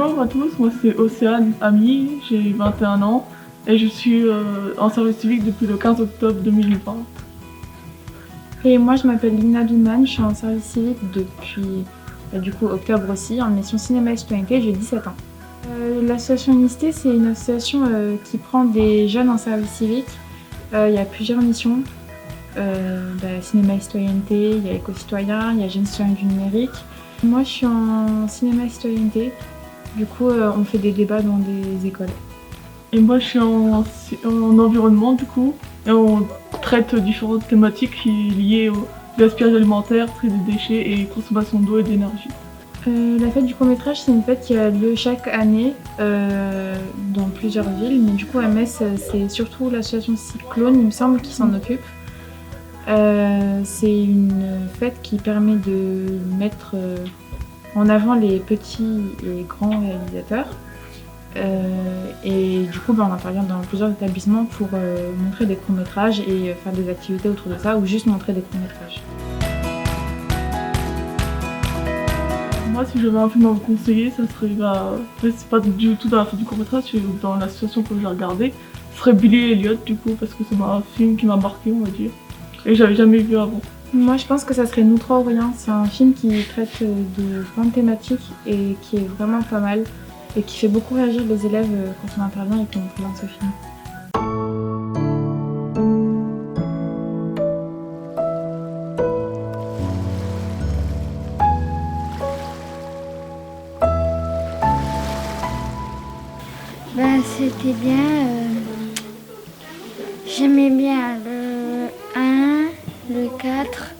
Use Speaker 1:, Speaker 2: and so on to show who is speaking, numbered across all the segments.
Speaker 1: Bonjour à tous, moi c'est Océane Ami, j'ai 21 ans et je suis en service civique depuis le 15 octobre 2020.
Speaker 2: Et moi je m'appelle Lina Biman, je suis en service civique depuis du coup octobre aussi, en mission cinéma et citoyenneté, j'ai 17 ans. L'association Unisté, c'est une association qui prend des jeunes en service civique. Il y a plusieurs missions, cinéma et citoyenneté, il y a éco-citoyen, il y a jeunes citoyens du numérique. Moi je suis en cinéma et citoyenneté, du coup on fait des débats dans des écoles.
Speaker 1: Et moi je suis en environnement du coup et on traite différentes thématiques liées au gaspillage alimentaire, tri des déchets et consommation d'eau et d'énergie.
Speaker 2: La fête du court-métrage, c'est une fête qui a lieu chaque année dans plusieurs villes, mais du coup à Metz, c'est surtout l'association Cyclone, il me semble, qui s'en occupe. C'est une fête qui permet de mettre en avant les petits et grands réalisateurs. Et du coup, on intervient dans plusieurs établissements pour montrer des courts-métrages et faire des activités autour de ça, ou juste montrer des courts-métrages.
Speaker 1: Moi, si j'avais un film à vous conseiller, ça serait, c'est pas du tout dans la fête du court-métrage, c'est dans l'association que j'ai regardé. Ce serait Billy Elliot du coup, parce que c'est un film qui m'a marqué, on va dire. Et j'avais jamais vu avant.
Speaker 2: Moi je pense que ça serait Nous trois ou rien. C'est un film qui traite de plein de thématiques et qui est vraiment pas mal et qui fait beaucoup réagir les élèves quand on intervient et qu'on présente ce film.
Speaker 3: C'était bien. J'aimais bien le 1, le 4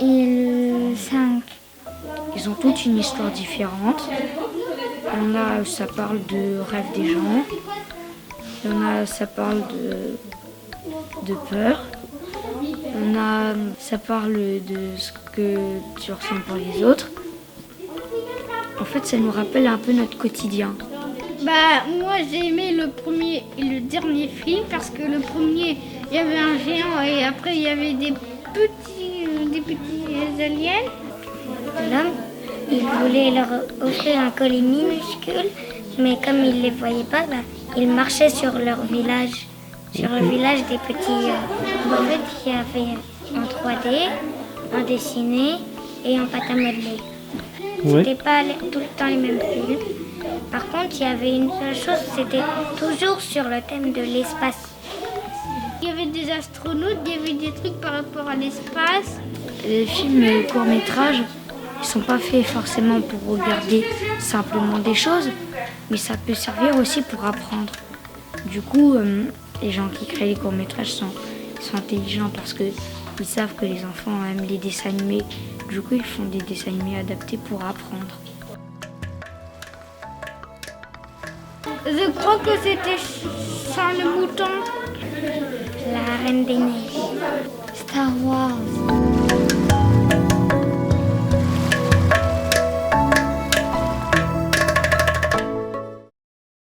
Speaker 3: et le 5.
Speaker 4: Ils ont toutes une histoire différente. Il y en a, ça parle de rêve des gens. Il y en a, ça parle de peur. Il y en a, ça parle de ce que tu ressens pour les autres. En fait, ça nous rappelle un peu notre quotidien.
Speaker 3: Moi j'ai aimé le premier et le dernier film parce que le premier il y avait un géant et après il y avait des petits aliens.
Speaker 5: L'homme, il voulait leur offrir un colis minuscule, mais comme il ne les voyait pas, il marchait sur leur village, sur le village des petits. En fait, il y avait en 3D, en dessiné et en pâte à modeler. C'était pas tout le temps les mêmes films. Par contre, il y avait une seule chose, c'était toujours sur le thème de l'espace.
Speaker 3: Il y avait des astronautes, il y avait des trucs par rapport à l'espace.
Speaker 4: Les films courts-métrages, ils sont pas faits forcément pour regarder simplement des choses, mais ça peut servir aussi pour apprendre. Du coup, les gens qui créent les courts-métrages sont intelligents parce qu'ils savent que les enfants aiment les dessins animés. Du coup, ils font des dessins animés adaptés pour apprendre.
Speaker 3: Je crois que c'était sans le mouton.
Speaker 5: La Reine des Neiges.
Speaker 3: Star Wars.